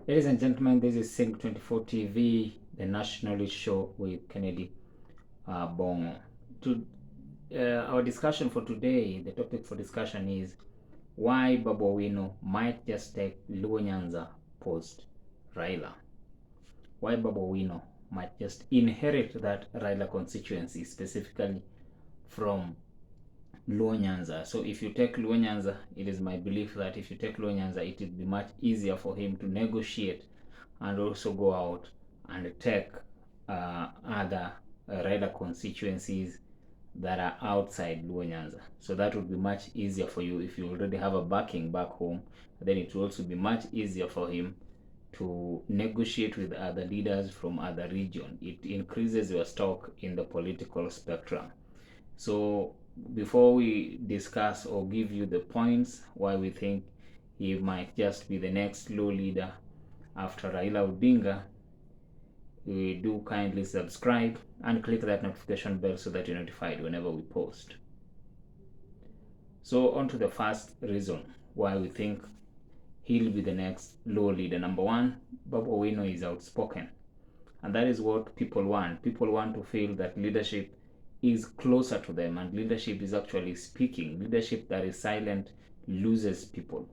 Ladies and gentlemen, this is Sync 24 TV, the Nationalist show with Kennedy Bongo. Our discussion for today, the topic for discussion is why BABU OWINO might just take LUO Nyanza post Raila. Why BABU OWINO might just inherit that Raila constituency, specifically from LUO Nyanza. So if you take LUO Nyanza, it is my belief that if you take LUO Nyanza, it will be much easier for him to negotiate and also go out and take other Raila constituencies that are outside LUO Nyanza. So that would be much easier for you if you already have a backing back home. Then it will also be much easier for him to negotiate with other leaders from other regions. It increases your stock in the political spectrum. So before we discuss or give you the points why we think he might just be the next LUO leader after Raila Odinga, we do kindly subscribe and click that notification bell so that you're notified whenever we post. So on to the first reason why we think he'll be the next LUO leader. Number one, BABU OWINO is outspoken, and that is what people want. People want to feel that leadership is closer to them, and leadership is actually speaking. Leadership that is silent loses people.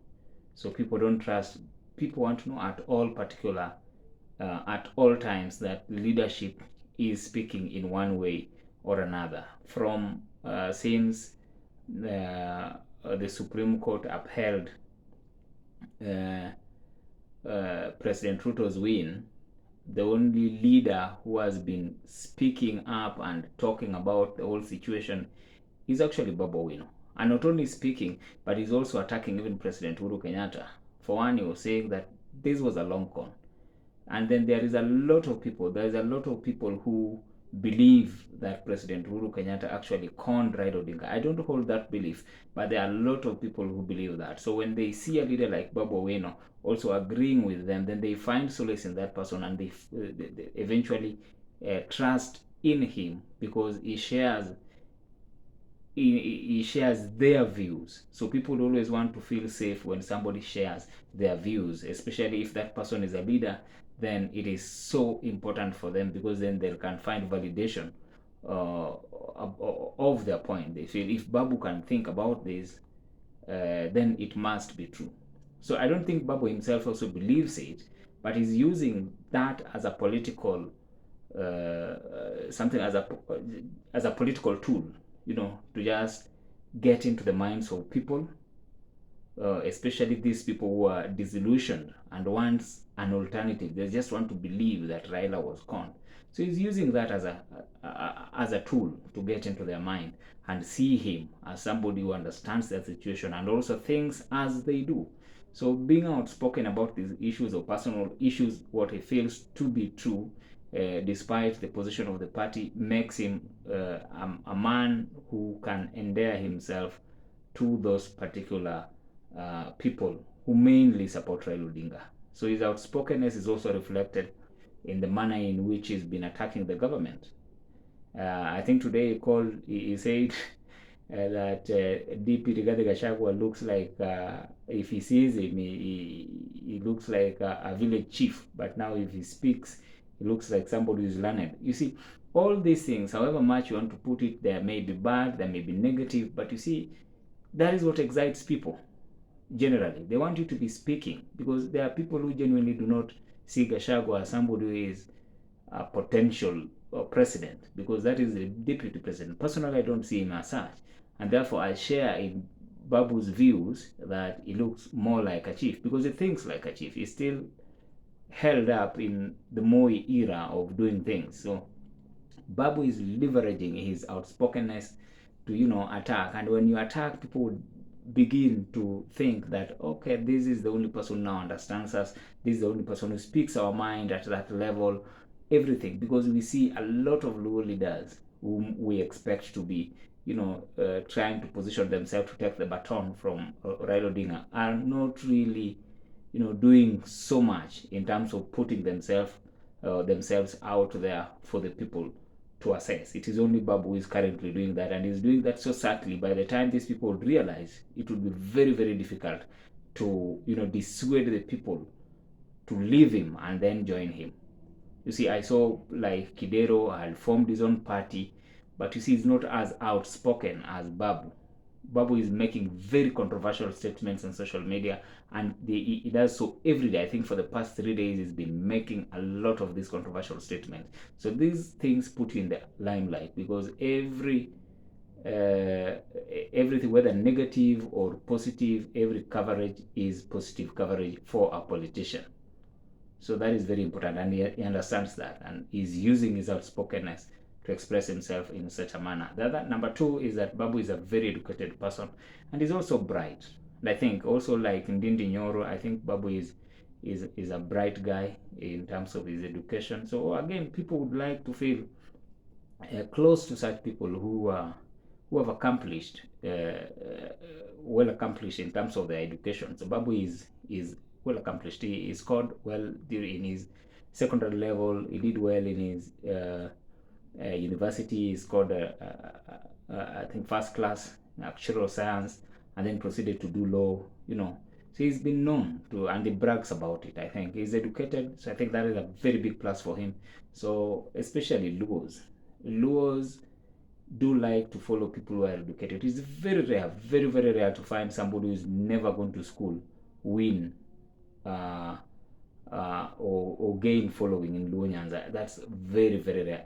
So people don't trust. People want to know at all times that leadership is speaking in one way or another. From since the Supreme Court upheld President Ruto's win, the only leader who has been speaking up and talking about the whole situation is actually BABU OWINO. And not only speaking, but he's also attacking even President Uhuru Kenyatta. For one, he was saying that this was a long con. And then there is a lot of people who believe that President Uhuru Kenyatta actually conned Raila Odinga. I don't hold that belief, but there are a lot of people who believe that. So when they see a leader like BABU OWINO also agreeing with them, then they find solace in that person, and they eventually trust in him because he shares their views. So people always want to feel safe when somebody shares their views, especially if that person is a leader. Then it is so important for them because then they can find validation of their point. They feel if BABU can think about this, then it must be true. So I don't think BABU himself also believes it, but he's using that as a political something as a political tool, to just get into the minds of people, especially these people who are disillusioned and wants an alternative. They just want to believe that Raila was conned. So he's using that as a tool to get into their mind and see him as somebody who understands their situation and also thinks as they do. So being outspoken about these issues or personal issues, what he feels to be true, despite the position of the party, makes him a man who can endear himself to those particular people who mainly support Raila Odinga. So his outspokenness is also reflected in the manner in which he's been attacking the government. I think today he said that DP Rigathi Gachagua looks like, if he sees him, he looks like a village chief. But now if he speaks, he looks like somebody who's learned. You see, all these things, however much you want to put it, there may be bad, there may be negative, but you see, that is what excites people. Generally, they want you to be speaking because there are people who genuinely do not see Gachagua as somebody who is a potential president, because that is the deputy president. Personally, I don't see him as such, and therefore I share in Babu's views that he looks more like a chief because he thinks like a chief. He's still held up in the Moi era of doing things. So Babu is leveraging his outspokenness to attack, and when you attack, people would begin to think that, okay, this is the only person who now understands us, this is the only person who speaks our mind at that level, everything, because we see a lot of LUO leaders whom we expect to be trying to position themselves to take the baton from Raila Odinga are not really doing so much in terms of putting themselves out there for the people to assess. It is only BABU who is currently doing that, and is doing that so subtly. By the time these people would realize, it would be very, very difficult to dissuade the people to leave him and then join him. You see, I saw like Kidero had formed his own party, but you see, he's not as outspoken as BABU. BABU is making very controversial statements on social media, and he does so every day. I think for the past 3 days, he's been making a lot of these controversial statements. So these things put you in the limelight because everything, whether negative or positive, every coverage is positive coverage for a politician. So that is very important, and he understands that, and he's using his outspokenness to express himself in such a manner. The other, number two, is that Babu is a very educated person, and he's also bright. And I think also like Ndindi Nyoro, I think Babu is a bright guy in terms of his education. So again, people would like to feel close to such people who have accomplished well accomplished in terms of their education. So Babu is well accomplished. He scored well during his secondary level. He did well in his university. He scored I think first class actuarial science, and then proceeded to do law. So he's been known to, and he brags about it. I think he's educated, so I think that is a very big plus for him. So especially LUOs do like to follow people who are educated. It's very rare, very, very rare to find somebody who's never gone to school win or gain following in Luo Nyanza. That's very, very rare.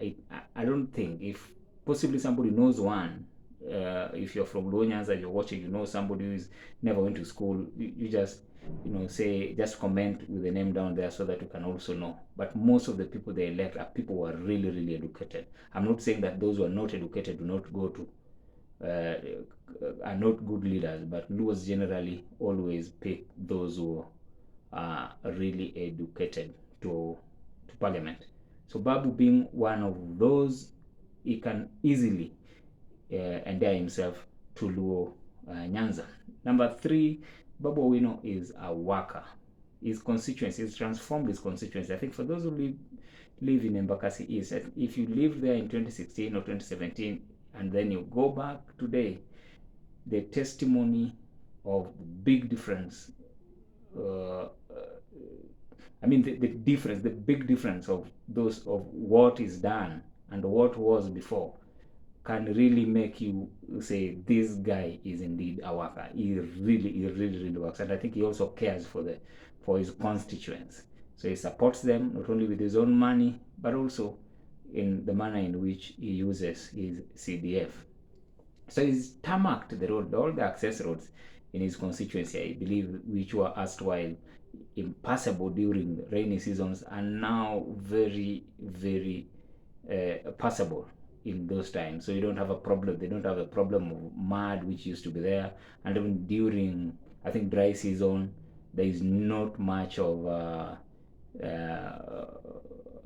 I don't think, if possibly somebody knows one, if you're from Luo Nyanza, you're watching, you know somebody who's never went to school, you just say, just comment with the name down there so that you can also know. But most of the people they elect are people who are really, really educated. I'm not saying that those who are not educated do not go to are not good leaders, but Luos generally always pick those who are really educated to parliament. So Babu being one of those, he can easily endear himself to Luo Nyanza. Number three, Babu OWINO is a worker. His constituency, he's transformed his constituency. I think for those who live in Embakasi East, if you lived there in 2016 or 2017, and then you go back today, the testimony of big difference, I mean the difference, the big difference of what is done and what was before can really make you say this guy is indeed a worker. He really works, and I think he also cares for his constituents. So he supports them not only with his own money, but also in the manner in which he uses his CDF. So he's tarmacked the road, all the access roads in his constituency, I believe, which were erstwhile impassable during rainy seasons, are now very, very passable in those times. So you don't have a problem. They don't have a problem of mud, which used to be there. And even during, I think, dry season, there is not much of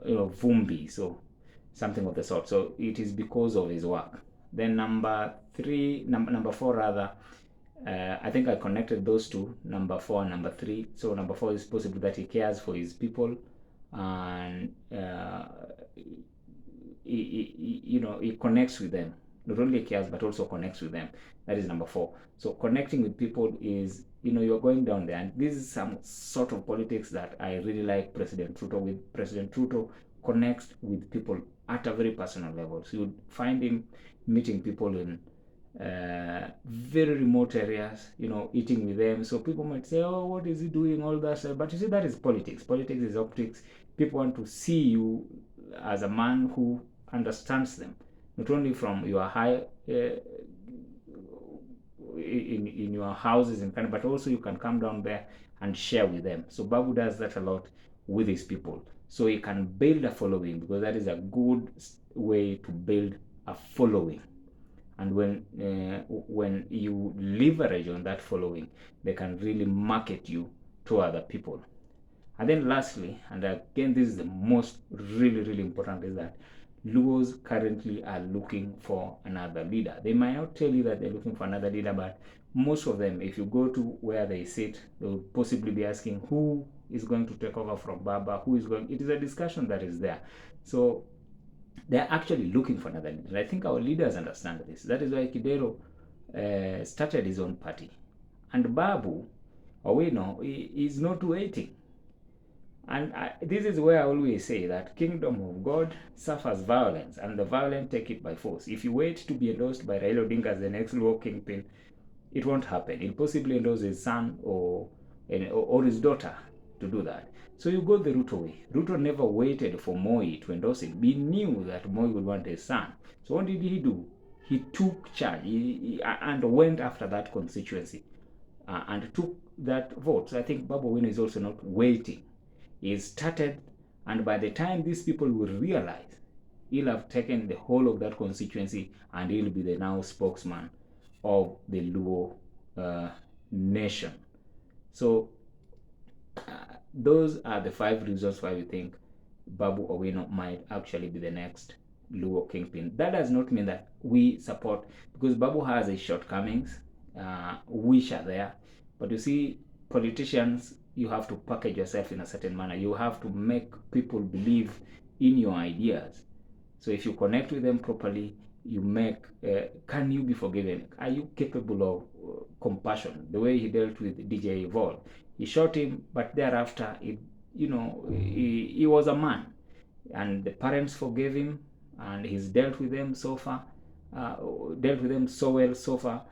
vumbi, so something of the sort. So it is because of his work. Then number four rather, I think I connected those two, number four and number three. So number four is possible that he cares for his people, and he connects with them. Not only cares, but also connects with them. That is number four. So connecting with people is, you're going down there, and this is some sort of politics that I really like President Ruto with. President Ruto connects with people at a very personal level. So you'd find him meeting people in very remote areas, eating with them. So people might say, oh, what is he doing, all that? But you see, that is politics. Politics is optics. People want to see you as a man who understands them, not only from your high in your houses and but also you can come down there and share with them. So Babu does that a lot with his people, so he can build a following, because that is a good way to build a following. And when you leverage on that following, they can really market you to other people. And then lastly, and again this is the most really important, is that Luos currently are looking for another leader. They might not tell you that they're looking for another leader, but most of them, if you go to where they sit, they'll possibly be asking who is going to take over from Baba, who is going. It is a discussion that is there. So they're actually looking for another leader. I think our leaders understand this. That is why Kidero started his own party. And Babu, OWINO, is not waiting. And this is where I always say that kingdom of God suffers violence, and the violent take it by force. If you wait to be endorsed by Raila Odinga as the next LUO kingpin, it won't happen. He'll possibly endorse his son or his daughter to do that. So you go the Ruto way. Ruto never waited for Moi to endorse him. He knew that Moi would want his son. So what did he do? He took charge and went after that constituency and took that vote. So I think BABU OWINO is also not waiting. He started, and by the time these people will realize, he'll have taken the whole of that constituency and he'll be the now spokesman of the Luo nation. So those are the 5 reasons why we think BABU OWINO might actually be the next Luo kingpin. That does not mean that we support, because BABU has his shortcomings, which are there. But you see, politicians, you have to package yourself in a certain manner. You have to make people believe in your ideas. So if you connect with them properly, you make, can you be forgiven? Are you capable of compassion? The way he dealt with DJ Evolve. He shot him, but thereafter, he was a man. And the parents forgave him, and he's dealt with them so far, dealt with them so well so far.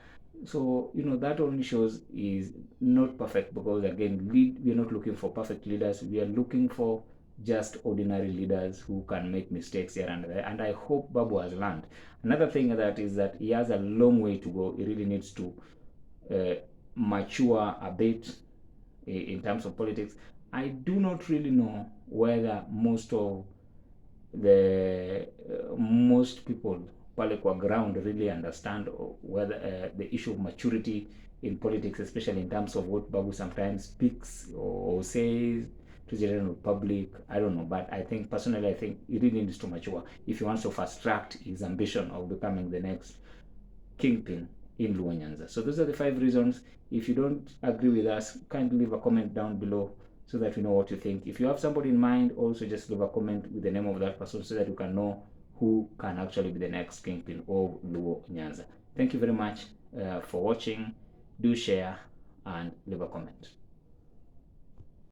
So, that only shows is not perfect, because again, we are not looking for perfect leaders. We are looking for just ordinary leaders who can make mistakes here and there. And I hope Babu has learned. Another thing that is that he has a long way to go. He really needs to mature a bit in terms of politics. I do not really know whether most people pale kwa ground really understand whether the issue of maturity in politics, especially in terms of what Babu sometimes speaks or says to the general public. I don't know, but I think personally, he really needs to mature if he wants to fast track his ambition of becoming the next kingpin in Luo Nyanza. So those are the 5 reasons. If you don't agree with us, kindly leave a comment down below so that we know what you think. If you have somebody in mind, also just leave a comment with the name of that person so that you can know who can actually be the next kingpin of Luo Nyanza. Thank you very much for watching. Do share and leave a comment.